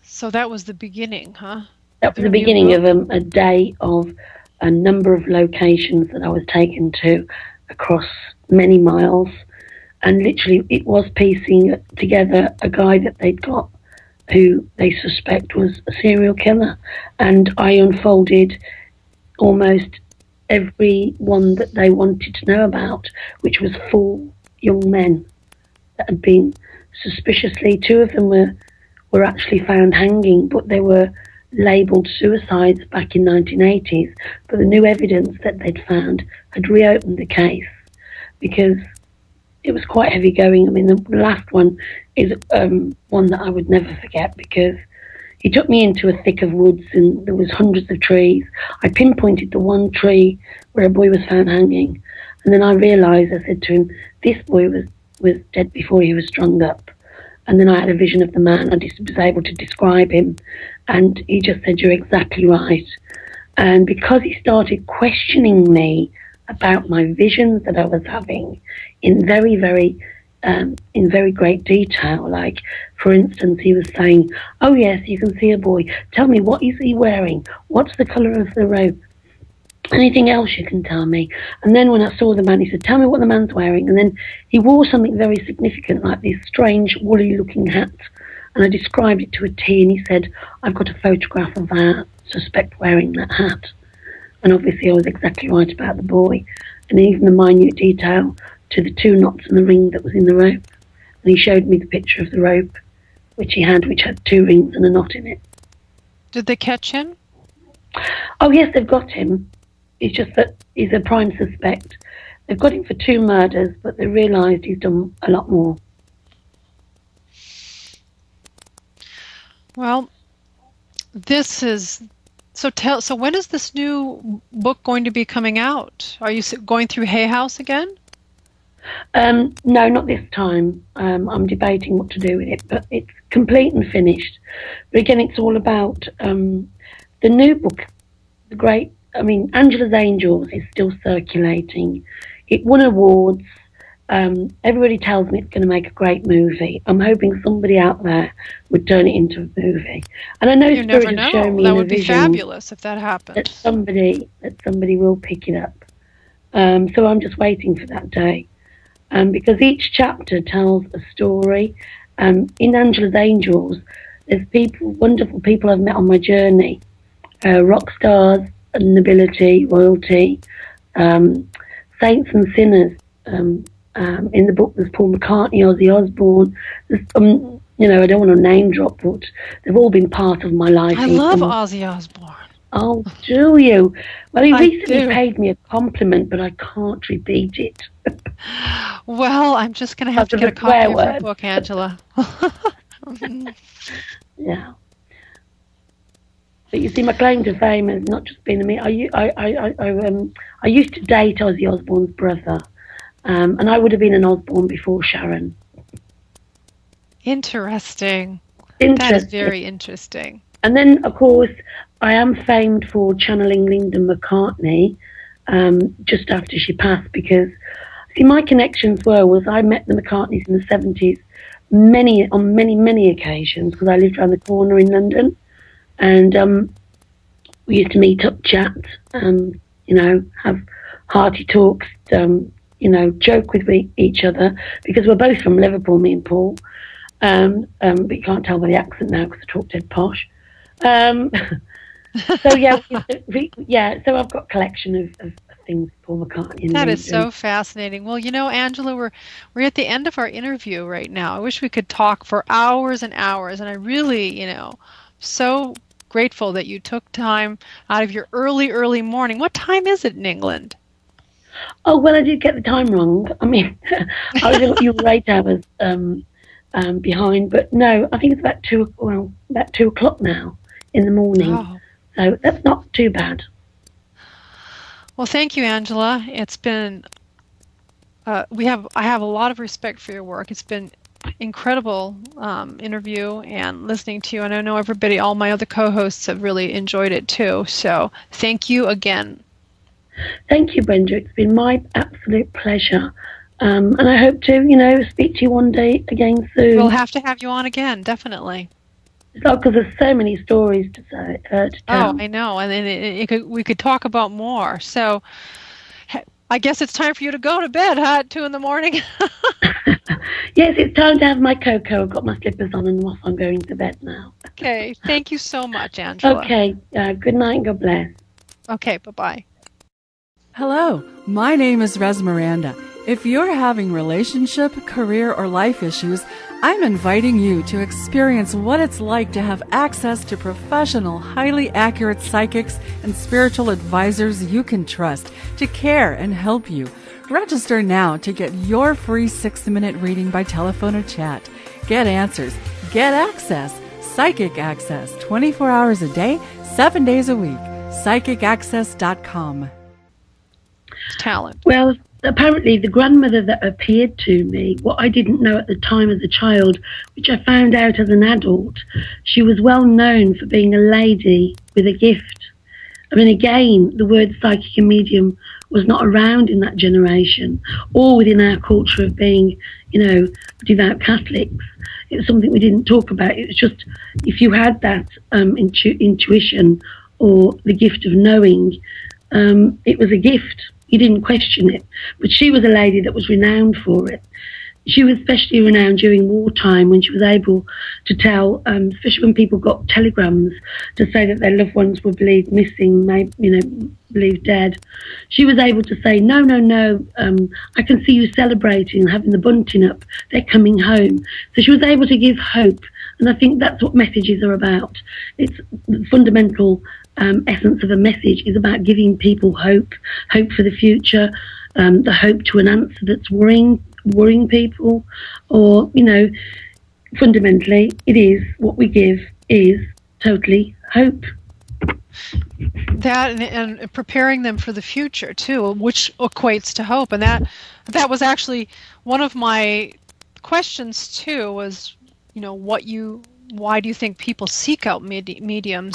So that was the beginning, huh? That was the beginning of a day of a number of locations that I was taken to across many miles, and literally it was piecing together a guy that they'd got who they suspect was a serial killer, and I unfolded almost every one that they wanted to know about, which was 4 young men that had been suspiciously, 2 of them were actually found hanging, but they were labelled suicides back in 1980s, but the new evidence that they'd found had reopened the case because it was quite heavy going. I mean, the last one is one that I would never forget because he took me into a thick of woods and there was hundreds of trees. I pinpointed the one tree where a boy was found hanging, and then I realised, I said to him, this boy was dead before he was strung up. And then I had a vision of the man. I just was able to describe him, and he just said, you're exactly right. And because he started questioning me about my visions that I was having in very, very great detail, like, for instance, he was saying, oh yes, you can see a boy. Tell me, what is he wearing? What's the colour of the robe? Anything else you can tell me? And then when I saw the man, he said, tell me what the man's wearing. And then he wore something very significant, like this strange woolly looking hat. And I described it to a T, and he said, I've got a photograph of our suspect wearing that hat. And obviously I was exactly right about the boy, and even the minute detail to the 2 knots and the ring that was in the rope. And he showed me the picture of the rope, which had 2 rings and a knot in it. Did they catch him? Oh yes, they've got him. It's just that he's a prime suspect. They've got him for 2 murders, but they realised he's done a lot more. Well, this is so. So when is this new book going to be coming out? Are you going through Hay House again? No, not this time. I'm debating what to do with it, but it's complete and finished. But again, it's all about the new book, Angela's Angels is still circulating. It won awards. Everybody tells me it's going to make a great movie. I'm hoping somebody out there would turn it into a movie. And I know You never Spirit has know. shown me That in a would be vision fabulous if that that happened. somebody will pick it up. So I'm just waiting for that day. Because each chapter tells a story. In Angela's Angels, there's wonderful people I've met on my journey. Rock stars, nobility, royalty, saints and sinners. In the book, there's Paul McCartney, Ozzy Osbourne. There's, I don't want to name drop, but they've all been part of my life. I love Ozzy Osbourne. Oh, do you? Well, he I recently do. paid me a compliment, but I can't repeat it. Well, I'm just going to have to After get a the copy swear of your word. book, Angela. Yeah. But you see, my claim to fame has not just been me. I used to date Ozzy Osbourne's brother, and I would have been an Osbourne before Sharon. Interesting. That is very interesting. And then, of course, I am famed for channeling Linda McCartney just after she passed, because, see, my connections was I met the McCartneys in the 70s on many occasions, because I lived around the corner in London, and we used to meet up, chat, have hearty talks, joke with each other, because we're both from Liverpool, me and Paul, but you can't tell by the accent now because I talk dead posh. So so I've got a collection of things with Paul McCartney. That is so fascinating. Well, Angela, we're at the end of our interview right now. I wish we could talk for hours and hours, and I really, so grateful that you took time out of your early morning. What time is it in England? Oh, well, I did get the time wrong. I mean, I was you were 8 hours behind, but no, I think it's about 2 o'clock now in the morning. Oh. So that's not too bad. Well, thank you, Angela. It's been I have a lot of respect for your work. It's been incredible interview and listening to you, and I know all my other co-hosts have really enjoyed it too. So thank you again. Thank you, Brenda. It's been my absolute pleasure. And I hope to, speak to you one day again soon. We'll have to have you on again, definitely. Because there's so many stories to tell. Oh, I know, and then we could talk about more. So I guess it's time for you to go to bed, huh? At 2 a.m. Yes, it's time to have my cocoa. I've got my slippers on and I'm going to bed now. Okay, thank you so much, Angela. Okay, good night and God bless. Okay, bye-bye. Hello, my name is Res Miranda, If you're having relationship, career, or life issues, I'm inviting you to experience what it's like to have access to professional, highly accurate psychics and spiritual advisors you can trust to care and help you. Register now to get your free 6-minute reading by telephone or chat. Get answers, get access, psychic access, 24 hours a day, 7 days a week. PsychicAccess.com. Talent. Well, apparently the grandmother that appeared to me, what I didn't know at the time as a child, which I found out as an adult, she was well known for being a lady with a gift. I mean, again, the word psychic and medium was not around in that generation or within our culture of being, devout Catholics. It was something we didn't talk about. It was just, if you had that intuition or the gift of knowing, it was a gift. You didn't question it. But she was a lady that was renowned for it. She was especially renowned during wartime when she was able to tell, especially when people got telegrams to say that their loved ones were believed missing, believed dead. She was able to say, no, I can see you celebrating and having the bunting up. They're coming home. So she was able to give hope. And I think that's what messages are about. It's the fundamental essence of a message is about giving people hope for the future, the hope to an answer that's worrying people, or fundamentally it is what we give is totally hope. That and preparing them for the future too, which equates to hope. And that was actually one of my questions too, was why do you think people seek out mediums?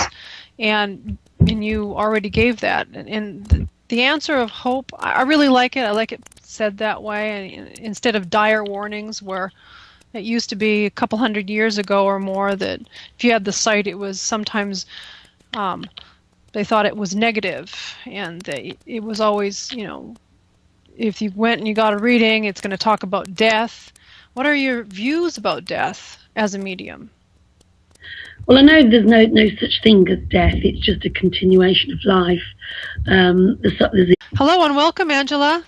And you already gave that. And the answer of hope, I really like it. I like it said that way, and instead of dire warnings, where it used to be a couple hundred years ago or more that if you had the sight, it was sometimes they thought it was negative, and it was always, if you went and you got a reading, it's going to talk about death. What are your views about death as a medium? Well, I know there's no such thing as death. It's just a continuation of life. Hello and welcome, Angela.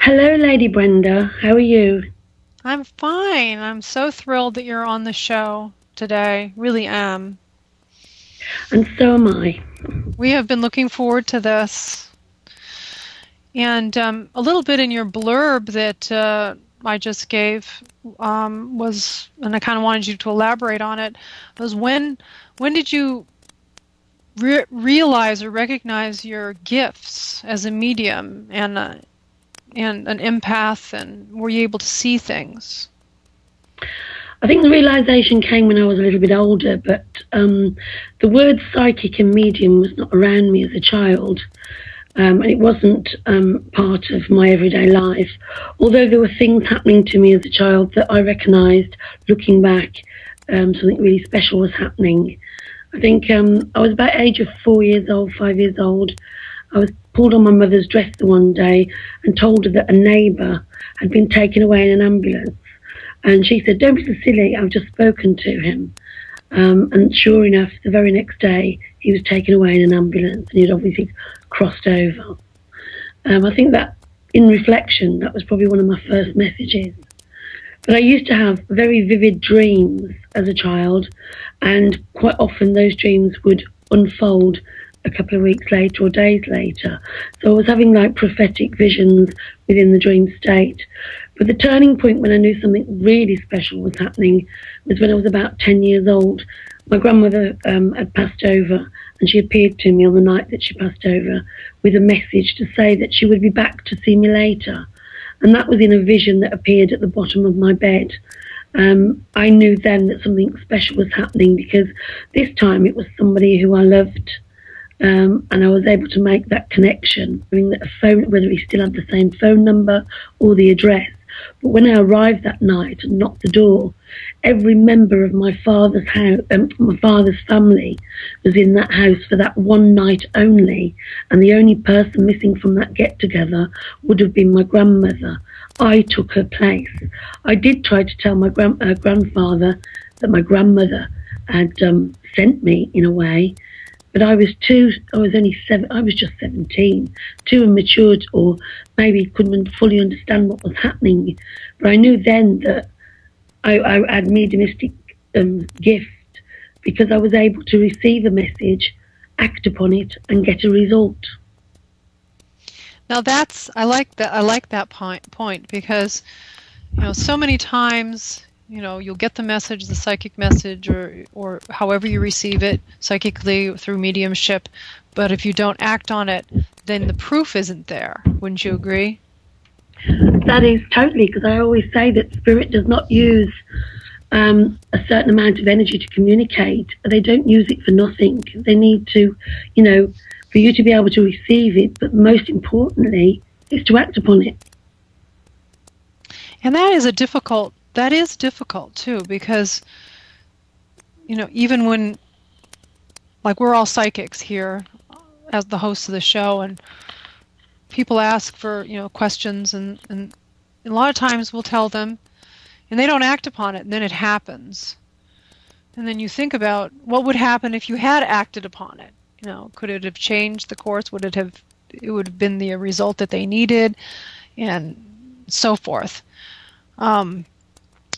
Hello, Lady Brenda. How are you? I'm fine. I'm so thrilled that you're on the show today. Really am. And so am I. We have been looking forward to this. And a little bit in your blurb that I just gave was, and I kind of wanted you to elaborate on it, was when did you realize or recognize your gifts as a medium and an empath, and were you able to see things? I think the realization came when I was a little bit older, but the word psychic and medium was not around me as a child. And it wasn't part of my everyday life, although there were things happening to me as a child that I recognised, looking back, something really special was happening. I think I was about age of 5 years old. I was pulled on my mother's dresser one day and told her that a neighbour had been taken away in an ambulance. And she said, "Don't be so silly, I've just spoken to him." And sure enough, the very next day, he was taken away in an ambulance, and he'd obviously crossed over. I think that, in reflection, that was probably one of my first messages. But I used to have very vivid dreams as a child, and quite often those dreams would unfold a couple of weeks later or days later. So I was having like prophetic visions within the dream state. But the turning point when I knew something really special was happening was when I was about 10 years old. My grandmother had passed over, and she appeared to me on the night that she passed over with a message to say that she would be back to see me later. And that was in a vision that appeared at the bottom of my bed. I knew then that something special was happening, because this time it was somebody who I loved. And I was able to make that connection, knowing that a phone, whether he still had the same phone number or the address. But when I arrived that night and knocked the door, every member of my father's house, my father's family, was in that house for that one night only, and the only person missing from that get-together would have been my grandmother. I took her place. I did try to tell my grandfather that my grandmother had sent me, in a way, but I was only seven, I was just 17, too immature, or maybe couldn't fully understand what was happening. But I knew then that I had mediumistic gift, because I was able to receive a message, act upon it, and get a result. Now I like that point because, so many times, you'll get the message, the psychic message, or however you receive it psychically through mediumship, but if you don't act on it, then the proof isn't there. Wouldn't you agree? That is totally, because I always say that spirit does not use a certain amount of energy to communicate. They don't use it for nothing. They need to, for you to be able to receive it, but most importantly, is to act upon it. And that is difficult too, because, even when, like, we're all psychics here as the hosts of the show, and people ask for, questions, and a lot of times we'll tell them, and they don't act upon it, and then it happens. And then you think about what would happen if you had acted upon it. Could it have changed the course? Would it have been the result that they needed, and so forth.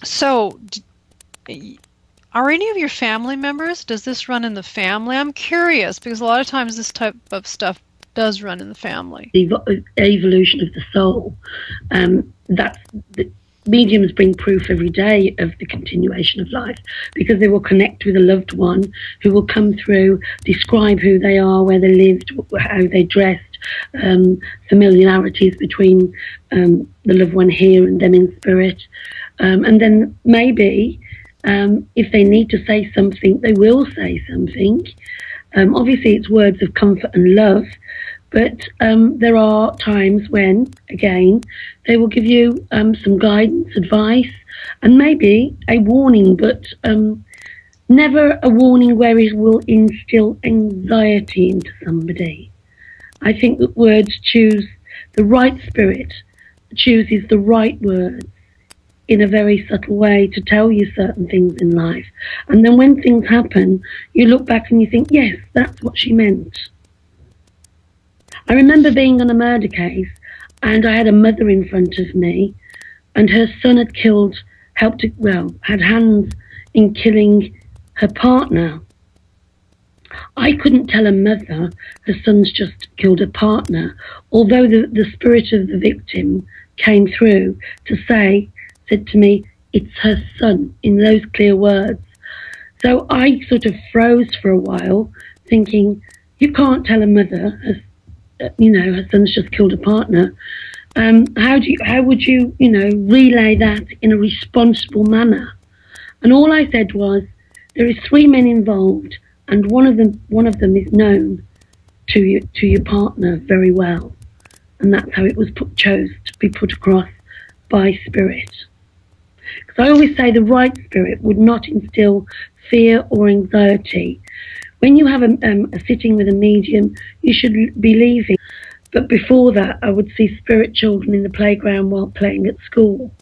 So, are any of your family members, does this run in the family? I'm curious, because a lot of times this type of stuff does run in the family. The evolution of the soul, mediums bring proof every day of the continuation of life, because they will connect with a loved one who will come through, describe who they are, where they lived, how they dressed, familiarities between the loved one here and them in spirit. And then maybe if they need to say something, they will say something. Obviously, it's words of comfort and love, but there are times when, again, they will give you some guidance, advice, and maybe a warning, but never a warning where it will instill anxiety into somebody. I think that words choose, the right spirit chooses the right words in a very subtle way to tell you certain things in life. And then when things happen, you look back and you think, yes, that's what she meant. I remember being on a murder case, and I had a mother in front of me, and her son had had hands in killing her partner. I couldn't tell a mother her son's just killed her partner, although the spirit of the victim came through to said to me, it's her son, in those clear words. So I sort of froze for a while, thinking, you can't tell a mother, her son's just killed a partner. How would you, relay that in a responsible manner? And all I said was, there is 3 men involved, and one of them is known to your partner very well, and that's how it was chose to be put across by spirit. Because I always say the right spirit would not instill fear or anxiety. When you have a sitting with a medium, you should be leaving. But before that, I would see spirit children in the playground while playing at school.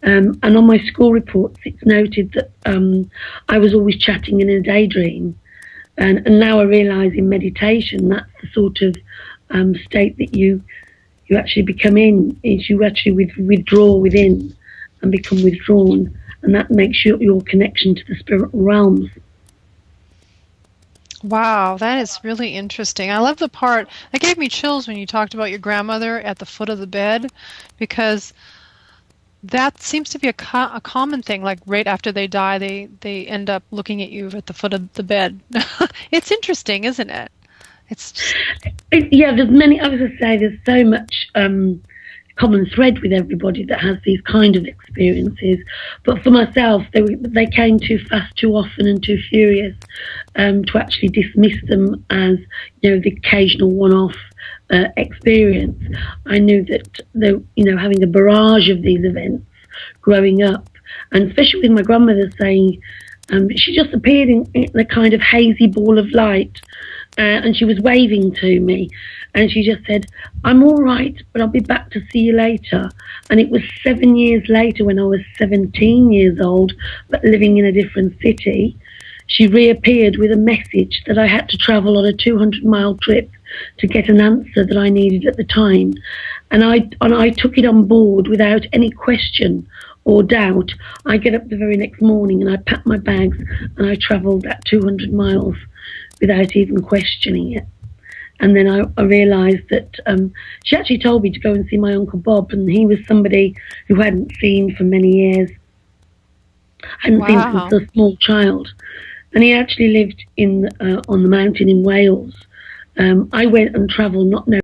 And on my school reports, it's noted that I was always chatting in a daydream. And now I realise in meditation, that's the sort of state that you actually become in, is you actually withdraw within and become withdrawn. And that makes your connection to the spiritual realms. Wow, that is really interesting. I love the part, that gave me chills when you talked about your grandmother at the foot of the bed, because that seems to be a common thing. Like right after they die, they end up looking at you at the foot of the bed. It's interesting, isn't it? Yeah, there's many, I was going to say, there's so much common thread with everybody that has these kind of experiences. But for myself, they came too fast, too often, and too furious to actually dismiss them as, the occasional one-off experience. I knew that having a barrage of these events growing up, and especially with my grandmother saying, she just appeared in a kind of hazy ball of light, and she was waving to me, and she just said, I'm all right, but I'll be back to see you later. And it was 7 years later, when I was 17 years old, but living in a different city. she reappeared with a message that I had to travel on a 200-mile trip to get an answer that I needed at the time. And I took it on board without any question or doubt. I get up the very next morning and I packed my bags and I travelled that 200 miles without even questioning it. And then I realised that she actually told me to go and see my Uncle Bob, and he was somebody who I hadn't seen for many years. I hadn't seen since a small child. And he actually lived on the mountain in Wales. I went and travelled not knowing